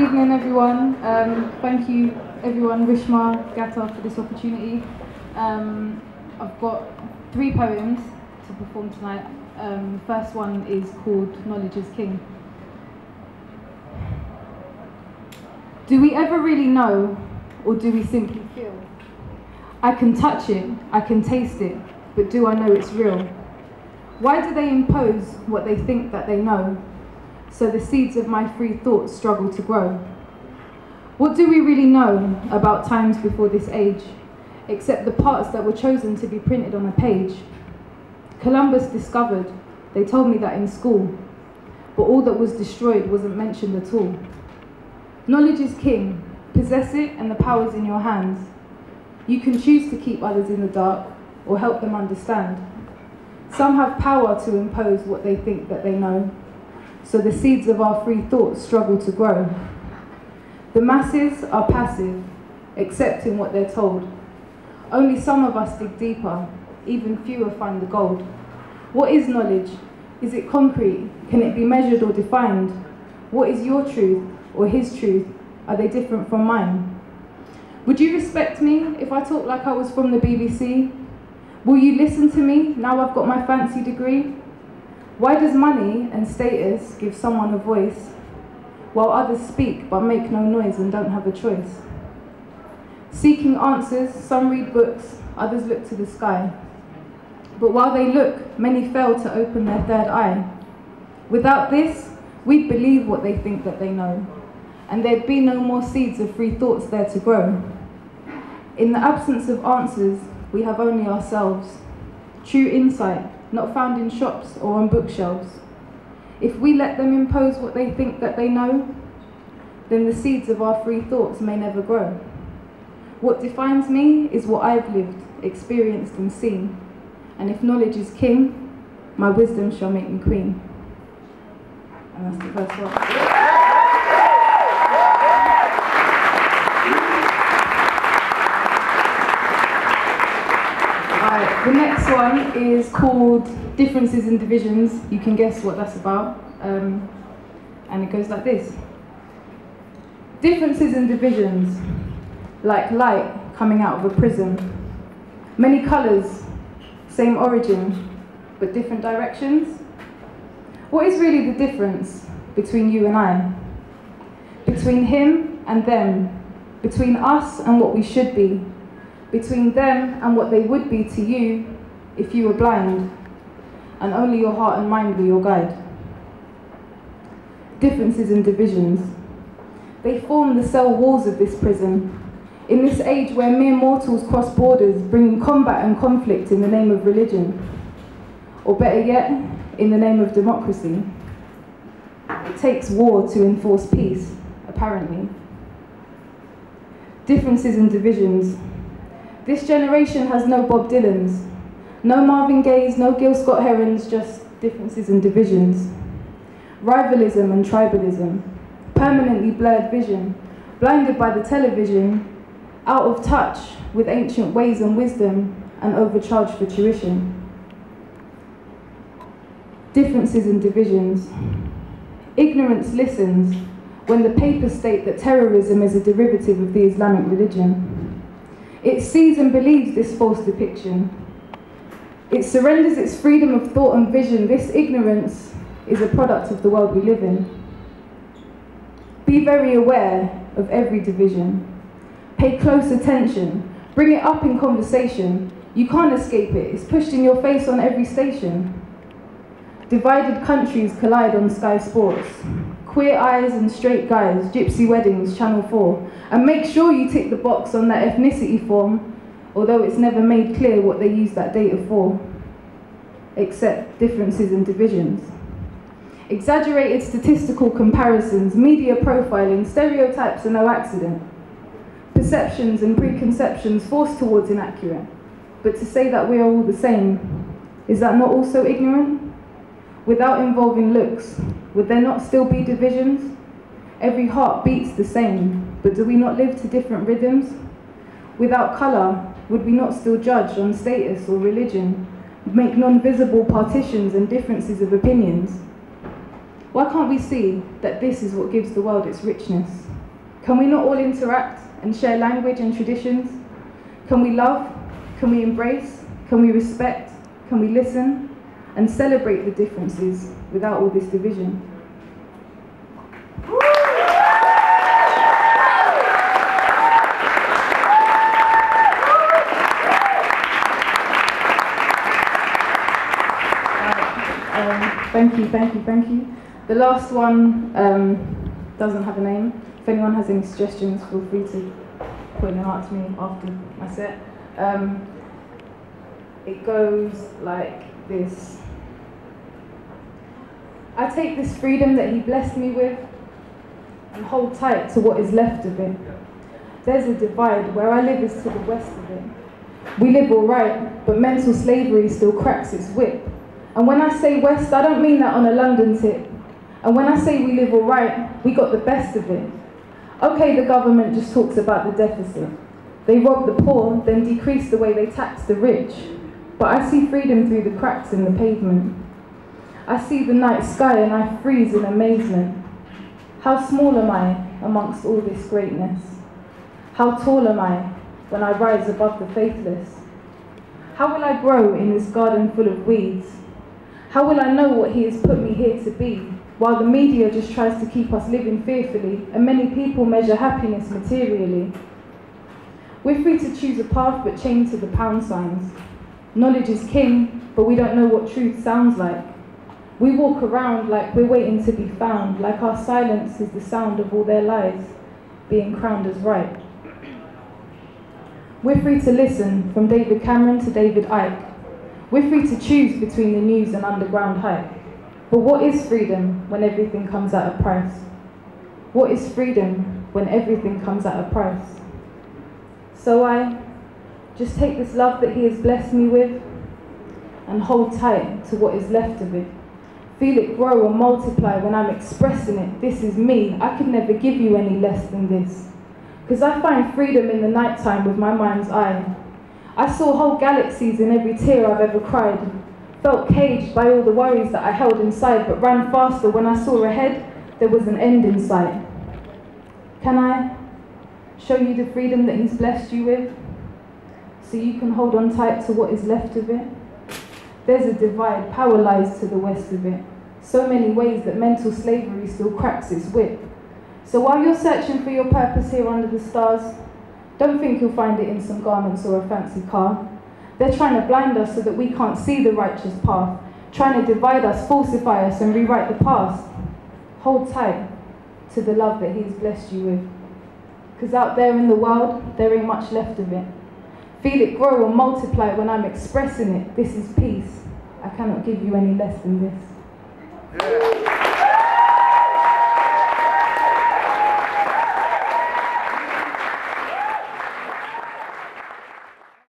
evening, everyone. Thank you, everyone, Rishma, Gata, for this opportunity. I've got 3 poems to perform tonight. The first one is called Knowledge is King. Do we ever really know, or do we simply feel? I can touch it, I can taste it, but do I know it's real? Why do they impose what they think that they know, so the seeds of my free thoughts struggle to grow? What do we really know about times before this age, except the parts that were chosen to be printed on a page? Columbus discovered, they told me that in school, but all that was destroyed wasn't mentioned at all. Knowledge is king, possess it and the power's in your hands. You can choose to keep others in the dark or help them understand. Some have power to impose what they think that they know, so the seeds of our free thoughts struggle to grow. The masses are passive, accepting what they're told. Only some of us dig deeper, even fewer find the gold. What is knowledge? Is it concrete? Can it be measured or defined? What is your truth or his truth? Are they different from mine? Would you respect me if I talked like I was from the BBC? Will you listen to me now I've got my fancy degree? Why does money and status give someone a voice, while others speak but make no noise and don't have a choice? Seeking answers, some read books, others look to the sky. But while they look, many fail to open their third eye. Without this, we'd believe what they think that they know, and there'd be no more seeds of free thoughts there to grow. In the absence of answers, we have only ourselves. True insight, not found in shops or on bookshelves. If we let them impose what they think that they know, then the seeds of our free thoughts may never grow. What defines me is what I've lived, experienced and seen. And if knowledge is king, my wisdom shall make me queen. And that's the first one. The next one is called Differences and Divisions. You can guess what that's about. And it goes like this. Differences and divisions, like light coming out of a prism. Many colours, same origin, but different directions. What is really the difference between you and I? Between him and them, between us and what we should be, between them and what they would be to you if you were blind, and only your heart and mind were your guide. Differences and divisions. They form the cell walls of this prison. In this age where mere mortals cross borders, bringing combat and conflict in the name of religion, or better yet, in the name of democracy. It takes war to enforce peace, apparently. Differences and divisions. This generation has no Bob Dylans, no Marvin Gayes, no Gil Scott-Herons, just differences and divisions. Rivalism and tribalism, permanently blurred vision, blinded by the television, out of touch with ancient ways and wisdom, and overcharged for tuition. Differences and divisions. Ignorance listens when the papers state that terrorism is a derivative of the Islamic religion. It sees and believes this false depiction. It surrenders its freedom of thought and vision. This ignorance is a product of the world we live in. Be very aware of every division. Pay close attention. Bring it up in conversation. You can't escape it. It's pushed in your face on every station. Divided countries collide on Sky Sports. Queer eyes and straight guys, gypsy weddings, Channel 4. And make sure you tick the box on that ethnicity form, although it's never made clear what they use that data for, except differences and divisions. Exaggerated statistical comparisons, media profiling, stereotypes are no accident. Perceptions and preconceptions forced towards inaccurate. But to say that we are all the same, is that not also ignorant? Without involving looks, would there not still be divisions? Every heart beats the same, but do we not live to different rhythms? Without colour, would we not still judge on status or religion, make non-visible partitions and differences of opinions? Why can't we see that this is what gives the world its richness? Can we not all interact and share language and traditions? Can we love? Can we embrace? Can we respect? Can we listen? And celebrate the differences without all this division? Thank you. The last one doesn't have a name. If anyone has any suggestions, feel free to point them out to me after my set. It goes like this. I take this freedom that he blessed me with and hold tight to what is left of it. There's a divide. Where I live is to the west of it. We live all right, but mental slavery still cracks its whip. And when I say west, I don't mean that on a London tip. And when I say we live all right, we got the best of it. Okay, the government just talks about the deficit. They rob the poor, then decrease the way they tax the rich. But I see freedom through the cracks in the pavement. I see the night sky and I freeze in amazement. How small am I amongst all this greatness? How tall am I when I rise above the faithless? How will I grow in this garden full of weeds? How will I know what he has put me here to be, while the media just tries to keep us living fearfully, and many people measure happiness materially? We're free to choose a path but chained to the pound signs. Knowledge is king, but we don't know what truth sounds like. We walk around like we're waiting to be found, like our silence is the sound of all their lies, being crowned as right. We're free to listen, from David Cameron to David Icke. We're free to choose between the news and underground hype. But what is freedom when everything comes at a price? What is freedom when everything comes at a price? So I just take this love that he has blessed me with and hold tight to what is left of it. Feel it grow and multiply when I'm expressing it. This is me. I could never give you any less than this. Because I find freedom in the nighttime with my mind's eye. I saw whole galaxies in every tear I've ever cried. Felt caged by all the worries that I held inside, but ran faster when I saw ahead there was an end in sight. Can I show you the freedom that he's blessed you with, so you can hold on tight to what is left of it? There's a divide, power lies to the west of it. So many ways that mental slavery still cracks its whip. So while you're searching for your purpose here under the stars, don't think you'll find it in some garments or a fancy car. They're trying to blind us so that we can't see the righteous path, trying to divide us, falsify us, and rewrite the past. Hold tight to the love that he's blessed you with. Because out there in the world, there ain't much left of it. Feel it grow and multiply when I'm expressing it. This is peace. I cannot give you any less than this. Yeah.